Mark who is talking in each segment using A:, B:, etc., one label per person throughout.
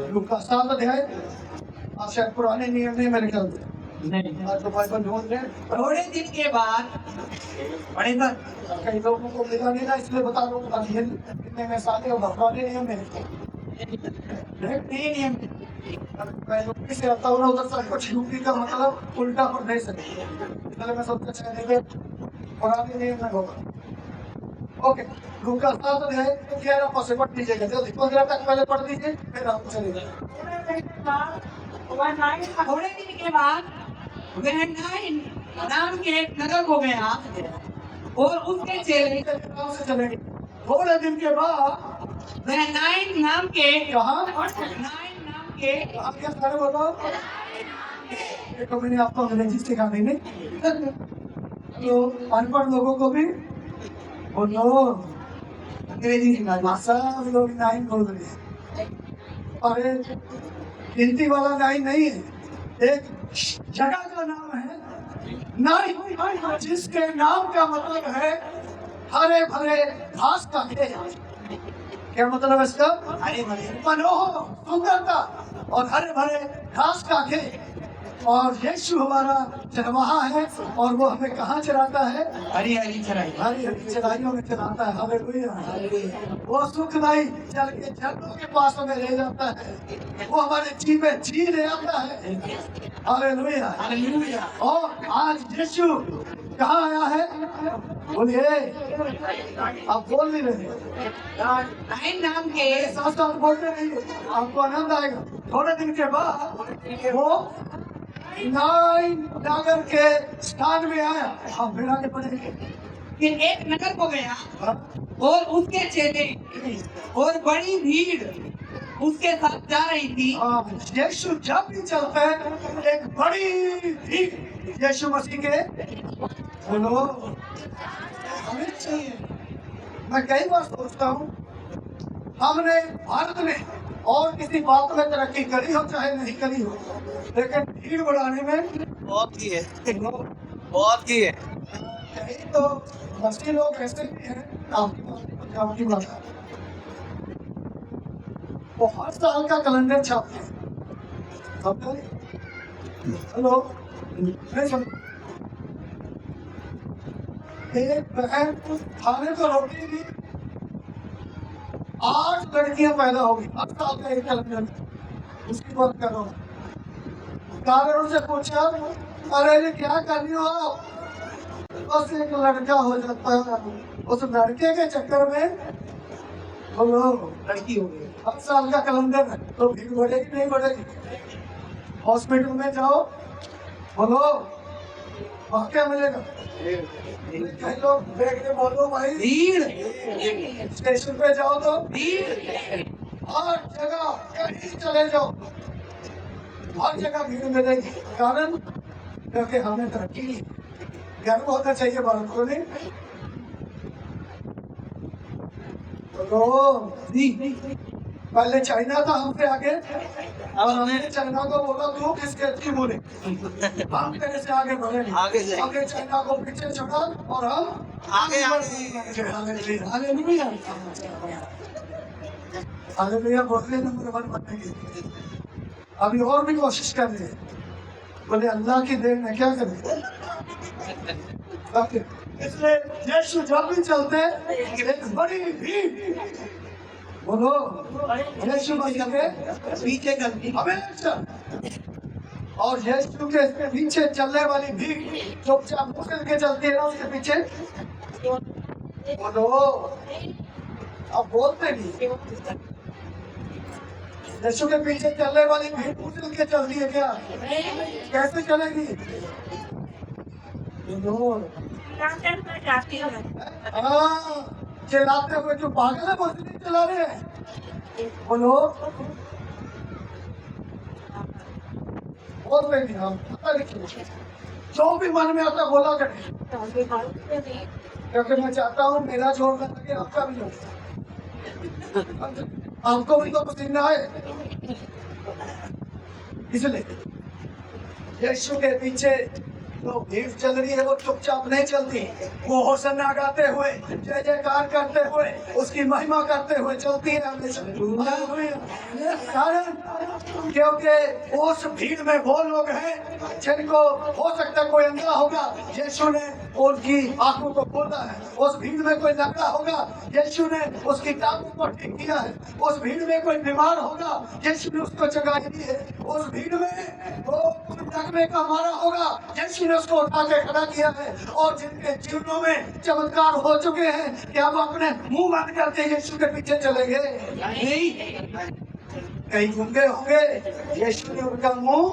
A: लूका 7 अध्याय। आप शायद पुराने नियम में मेरे ख्याल से
B: नहीं,
A: आज तो बाइबल ढूंढ रहे हैं।
B: थोड़े दिन के बाद पढ़े सर।
A: कई लोगों को मिला नहीं ना, इसलिए बता रहा हूँ। कितने में साले और पुराने नियम में
B: नहीं नियम
A: मैं यूपी से आता हूँ ना, उधर सब कुछ यूपी का मतलब उल्टा पढ़ नहीं सकते, इसलिए मैं सबसे चाहने के पुराने नियम में होगा। ओके, लूका 7 अध्याय 11 पद से पढ़ लीजिएगा जल्दी। 15 तक पहले पढ़ दीजिए, फिर हम चलेंगे।
B: थोड़े दिन के बाद वह नाइन नाम के एक नगर को गया और उसके चेले
A: नाम से चलेंगे। थोड़े दिन के बाद
B: वह नाइन नाम के
A: कहाँ
B: नाइन नाम के
A: आप क्या सारे बताओ। देखो मैंने आपको अंग्रेजी सिखा दी नहीं, तो अनपढ़ लोगों को भी बोलो अंग्रेजी सिखा दी। सब लोग नाइन बोल रहे हैं, अरे गिनती वाला नाइन नहीं है, एक जगह का नाम है नाइन, जिसके नाम का मतलब है हरे भरे घास का खेत। क्या मतलब है इसका?
B: हरे भरे
A: मनोहर सुंदरता और हरे भरे घास का खेत। और यीशु हमारा चरवाहा है, और वो हमें कहाँ चराता है?
B: हरी हरी चराई।
A: हरी हरी चराइयों में चराता है। हालेलुया। वो सुखदाई जल के झरनों के पास हमें ले जाता है, वो हमारे जी में जी ले आता है। हालेलुया।
B: हालेलुया।
A: और आज यीशु कहाँ आया है? बोलिए, आप बोल नहीं रहे।
B: नाइन नाम के
A: साथ साथ बोलते नहीं, आपको आनंद आएगा। थोड़े दिन के बाद वो नाइन नगर के स्थान में आया। हाँ, फिर आगे बढ़ेंगे।
B: फिर एक नगर को गया और उसके चेले और बड़ी भीड़ उसके साथ जा रही थी।
A: यीशु जब भी चलता है एक बड़ी भीड़ यीशु मसीह के बोलो हमें चाहिए। मैं कई बार सोचता हूँ, हमने भारत में और किसी बात में तरक्की करी हो चाहे नहीं करी हो, लेकिन भीड़ बढ़ाने में
C: बहुत की है, बहुत की है।
A: यही तो मसीह लोग ऐसे भी हैं। पंजाब की बात है, वो हर साल का कैलेंडर छापते हैं। हेलो, नहीं सुन। एक बहन खाने को रोटी दी, 8 लड़कियां पैदा होगी। 8 साल का एक कैलेंडर, उसकी बात कर रहा हूँ। कारण से पूछा, अरे ये क्या कर रही हो आप? बस एक लड़का हो जाता है, उस लड़के के चक्कर में बोलो लड़की हो गई। 8 साल का कैलेंडर है, तो भीड़ बढ़ेगी नहीं बढ़ेगी? हॉस्पिटल में जाओ, बोलो वहाँ क्या मिलेगा? कई लोग देखने बोलो भाई
B: भीड़।
A: स्टेशन पे जाओ तो
B: भीड़।
A: हर जगह कहीं चले जाओ, हर जगह भीड़ मिलेगी। कारण क्योंकि हमने तरक्की की। गर्व होना चाहिए भारत को, नहीं? तो पहले चाइना था हमसे आगे, अब हमने चाइना को बोला तू किसके अच्छी बोले, हम तेरे से आगे बढ़े।
C: आगे जाएंगे।
A: आगे चाइना को पीछे छोड़ा और हम
C: आगे
A: हालेलुया। हालेलुया बोलने नंबर 1 बनेंगे। अभी और भी कोशिश कर रहे हैं, बोले अल्लाह की देन में क्या करें। इसलिए यीशु जब भी चलते एक बड़ी भीड़ बोलो यीशु मसीह के पीछे चलती हमेशा। और यीशु के पीछे चलने वाली भीड़ चुपचाप मुकल के चलती है ना, उसके पीछे बोलो। अब बोलते नहीं, यीशु के पीछे चलने वाली भीड़ मुकल के चलती है क्या? कैसे चलेगी? चिल्लाते हुए जो पागल है, वो नहीं चला रहे हैं। बोलो बोल रहे हम जो भी मन में आता बोला करें, क्योंकि मैं चाहता हूँ मेरा जोड़ लगे आपका भी जोड़, आपको भी तो पसीना है। इसलिए यीशु के पीछे जो भीड़ चल रही है वो चुपचाप नहीं चलती, वो होसन्ना गाते हुए, जय जयकार करते हुए, उसकी महिमा करते हुए चलती है हमेशा। कारण क्योंकि उस भीड़ में वो लोग हैं जिनको हो सकता है कोई अंधा होगा, यीशु ने उनकी आंखों को खोला है। उस भीड़ में कोई लंगड़ा होगा, यीशु ने उसकी टांगों को ठीक किया है। उस भीड़ में कोई बीमार होगा, यीशु ने उसको जगाई दी है। उस भीड़ में वो डगमे का मारा होगा, यीशु ने उसको उठा के खड़ा किया है। और जिनके जीवनों में चमत्कार हो चुके हैं कि हम अपने मुंह बंद करके यीशु के पीछे चलेंगे नहीं, कहीं गूंगे होंगे, यीशु ने उनका मुंह,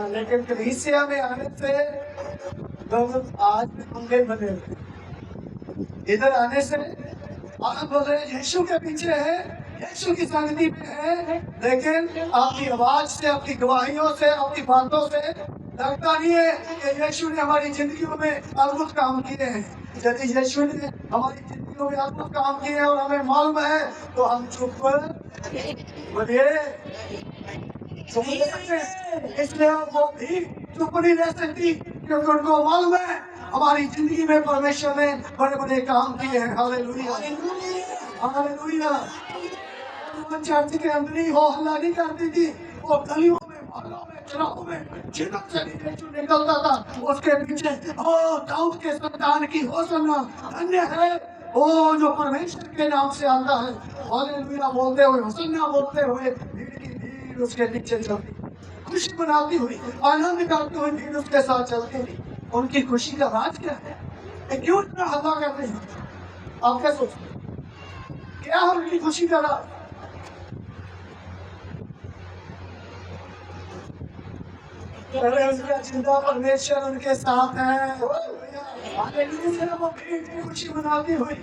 A: लेकिन कलीसिया में आने से लोग आज भी गूंगे बने हुए। इधर आने से आप बोल रहे हैं यीशु के पीछे है, यीशु की संगति में है, लेकिन आपकी आवाज से, आपकी गवाहियों से, आपकी बातों से लगता नहीं है कि यीशु ने हमारी जिंदगियों में अद्भुत काम किए हैं। यदि यीशु ने हमारी जिंदगियों में अद्भुत काम किए हैं और हमें मालूम है तो हम चुप बोलिए, इसलिए वो भी चुप नहीं रह सकती, क्योंकि उनको मालूम है हमारी जिंदगी में परमेश्वर ने बड़े बड़े काम किए हैं। Hallelujah, hallelujah. चर्च के अंदर ही हो हल्ला नहीं करती थी, वो गलियों में, मोहल्लों में, चौराहों में छिटक से यीशु निकलता था, उसके पीछे ओ दाऊद के संतान की होसन्ना, धन्य है वो जो परमेश्वर के नाम से आता है। हालेलुया बोलते हुए, होसन्ना बोलते हुए भीड़ की भीड़ उसके नीचे चलती, खुशी मनाती हुई, आनंद करते हुए भीड़ उसके साथ चलती थी। उनकी खुशी का राज क्या है? ये क्यों इतना हल्ला करते हैं? आप क्या सोचते हैं? क्या है उनकी खुशी का राज? अरे उसका जिंदा परमेश्वर उनके साथ है। हालेलुया, वो भीड़ की खुशी मनाती हुई,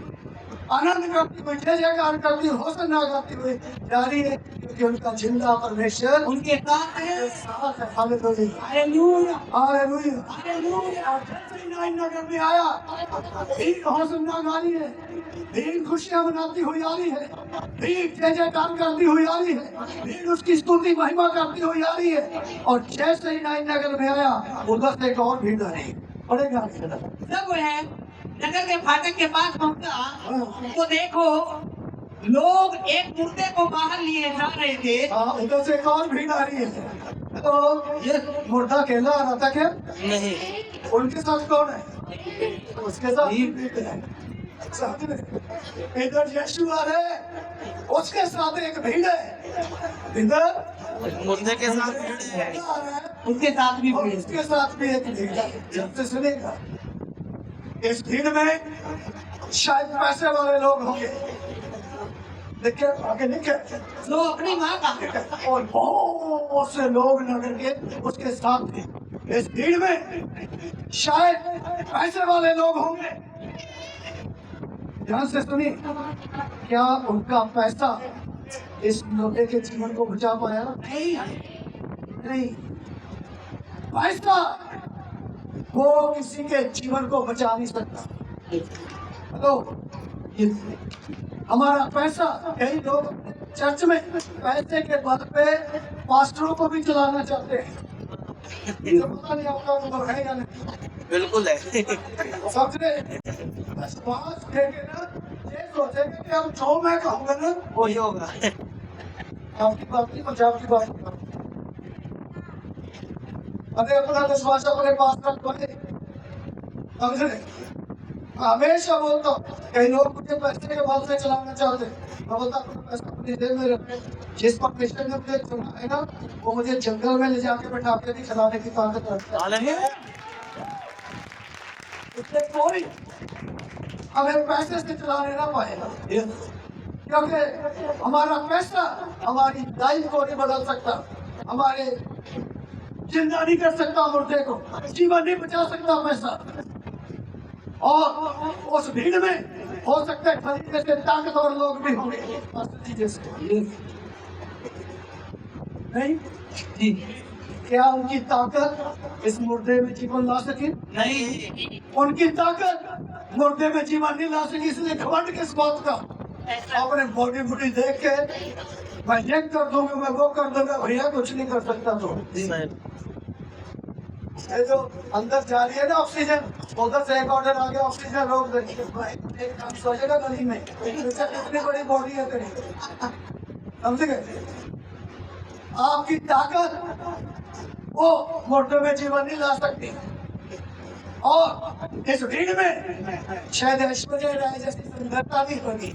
A: आनंद करती हुई, जय जयकार करती हुई, होसन्ना गाती हुई जा रही है, क्योंकि उनका जिंदा परमेश्वर
B: उनके साथ है।
A: साथ है। Hallelujah,
B: hallelujah,
A: hallelujah.
B: हालेलुया।
A: और जैसे ही नाइन नगर में आया, भीड़ होसन्ना गा रही है, भीड़ खुशियां मनाती हुई आ रही है, भीड़ जय जयकार करती हुई आ रही है, भीड़ उसकी स्तुति महिमा करती हुई आ रही है। और जैसे ही नाइन नगर में आया, उधर से एक और भीड़ आ रही, पड़ेगा
B: जब है नगर के फाटक के पास पहुंचा तो देखो लोग एक मुर्दे को बाहर लिए जा रहे थे।
A: उधर से एक और भीड़ आ रही है। तो ये मुर्दा अकेला आ रहा था क्या?
C: नहीं,
A: उनके साथ कौन है? उसके साथ भीड़ है। साथ में इधर यीशु आ रहे हैं, उसके साथ एक भीड़ है। इधर
C: मुर्दे के साथ भीड़ है,
A: आ रहा है,
B: उसके साथ भी
A: और
B: भीड़।
A: उसके साथ भी एक भीड़ है। जब से सुनेगा, इस भीड़ में शायद पैसे वाले लोग होंगे, देखिए आगे लिखे,
B: जो अपनी माँ का
A: और बहुत से लोग नगर के उसके साथ थे। इस भीड़ में शायद पैसे वाले लोग होंगे। ध्यान से सुनिए, क्या उनका पैसा इस लोटे के जीवन को बचा पाया? नहीं। पैसा वो किसी के जीवन को बचा नहीं सकता। हेलो, हमारा पैसा, कई लोग चर्च में पैसे के बल पे पास्टरों को भी चलाना चाहते हैं। ये पता नहीं आपका अनुभव है या नहीं?
C: बिल्कुल है।
A: सोच रहे बस पास देंगे ना, ये सोचेंगे कि अब जो मैं कहूँगा ना
C: वही होगा।
A: आपकी बात नहीं, पंजाब की बात नहीं। अरे अपना विश्वास अपने पास रख पाए, समझ रहे? हमेशा बोलता हूँ, कई लोग मुझे पैसे के बल से चलाना चाहते हैं। मैं बोलता हूँ पैसा अपनी जेब में रखो। जिस परमेश्वर ने मुझे चुना है ना, वो मुझे जंगल में ले जाके बैठा के भी खिलाने की ताकत रखता है। इसलिए कोई हमें पैसे से चलाने ना पाएगा, क्योंकि हमारा पैसा हमारी लाइफ को नहीं बदल सकता, हमारे जिंदा नहीं कर सकता, मुर्दे को जीवन नहीं बचा सकता पैसा। और उस भीड़ में हो सकता है खरीदने से ताकतवर लोग भी होंगे जैसे नहीं जी। क्या उनकी ताकत इस मुर्दे में जीवन ला सके?
C: नहीं,
A: उनकी ताकत मुर्दे में जीवन नहीं ला सकी। इसलिए घमंड किस बात का? अपने बॉडी बूडी देख के मैं ये कर दूंगा, मैं वो कर दूंगा, भैया कुछ नहीं कर सकता। तो ये जो अंदर जा रही है ना ऑक्सीजन, उधर से एक ऑर्डर आ गया ऑक्सीजन रोक देंगे। एक काम सोचेगा गली में कितनी बड़ी बॉडी है तेरी, समझ गए? आपकी ताकत वो मोटे में जीवन नहीं ला सकती। और इस भीड़ में शायद ऐश्वर्या राय जैसी सुंदरता भी होगी,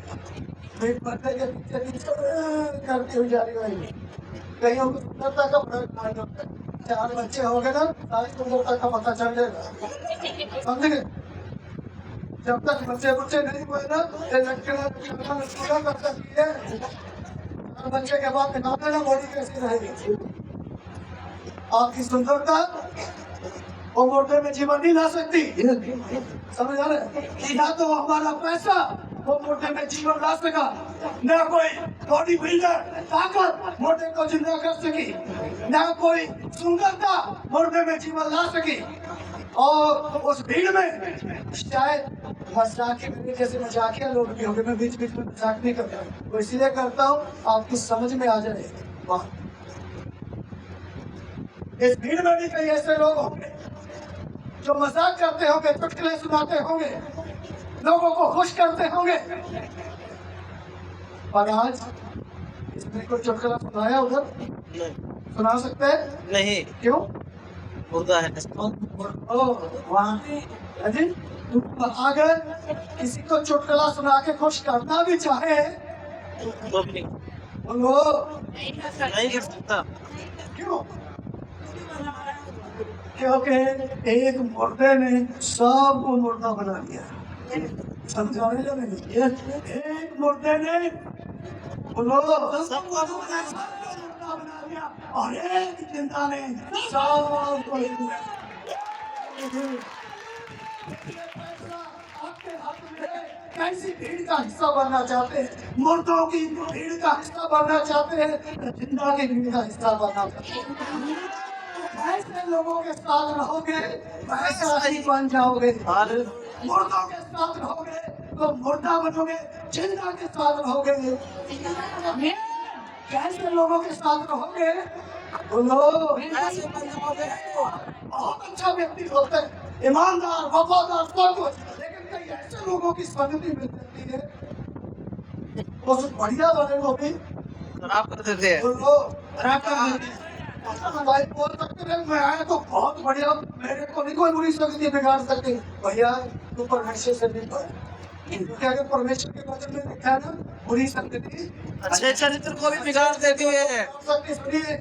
A: पेट भरने के पीछे पीछे करती हुई जा रही होगी। कईयों को सुंदरता का फर्क नहीं होता है। 4 बच्चे हो गए ना, सारी सुंदरता का पता चल जाएगा, समझ गए? जब तक बच्चे नहीं हुए ना, ये लड़कियां पूरा कर सकती है। 4 बच्चे के बाद दिखाते ना बॉडी कैसी रहेगी। आपकी सुंदरता वो मोटे में जीवन नहीं ला सकती, समझ आ रहे? या तो हमारा पैसा वो मोटे में जीवन ला सका, ना कोई बॉडी बिल्डर ताकत मोटे को जिंदा कर सकी, ना कोई सुंदरता मोटे में जीवन ला सकी। और उस भीड़ में शायद मजाकी जैसे मजाकिया लोग भी होंगे, मैं बीच बीच में मजाक नहीं करता, वो इसलिए करता हूँ आपकी समझ में आ जाए। वाह, इस भीड़ में भी कई ऐसे लोग होंगे जो मजाक करते होंगे, चुटकुले सुनाते होंगे, लोगों को खुश करते होंगे। और आज इसने कोई चुटकुला सुनाया उधर? सुना सकते हैं?
C: नहीं
A: क्यों?
C: होता है
A: वहाँ अजी अगर किसी को चुटकुला सुना के खुश करना भी चाहे
C: तो भी नहीं
A: वो
C: नहीं कर सकता।
A: क्यों? क्योंकि एक मुर्दे ने सबको मुर्दा बना दिया। समझाने लगे, एक मुर्दे ने सबको मुर्दा बना दिया और एक जिंदा ने सबको। कैसी भीड़ का हिस्सा बनना चाहते हैं? मुर्दों की भीड़ का हिस्सा बनना चाहते हैं, जिंदा की भीड़ का हिस्सा बनना चाहते हैं? ऐसे लोगों के साथ रहोगे वैसा ही बन जाओगे। मुर्दों के साथ रहोगे तो मुर्दा बनोगे, जिंदा के साथ रहोगे कैसे लोगों के साथ रहोगे? बहुत अच्छा व्यक्ति होता है, ईमानदार, वफादार, सब कुछ, लेकिन कई ऐसे लोगों की संगति मिल जाती है वो सब बढ़िया बने, वो भी
C: खराब कर देते हैं।
A: खराब कर देते हैं। भाई बोल सकते हैं मैं आया तो बहुत बढ़िया, मेरे को नहीं कोई बुरी शक्ति बिगाड़ सकती। भैया तू परमेश्वर से नहीं पाए, क्या अगर परमेश्वर के वचन में लिखा है ना, बुरी शक्ति
C: अच्छे चरित्र को भी बिगाड़ देती है।
A: शक्ति सुनिए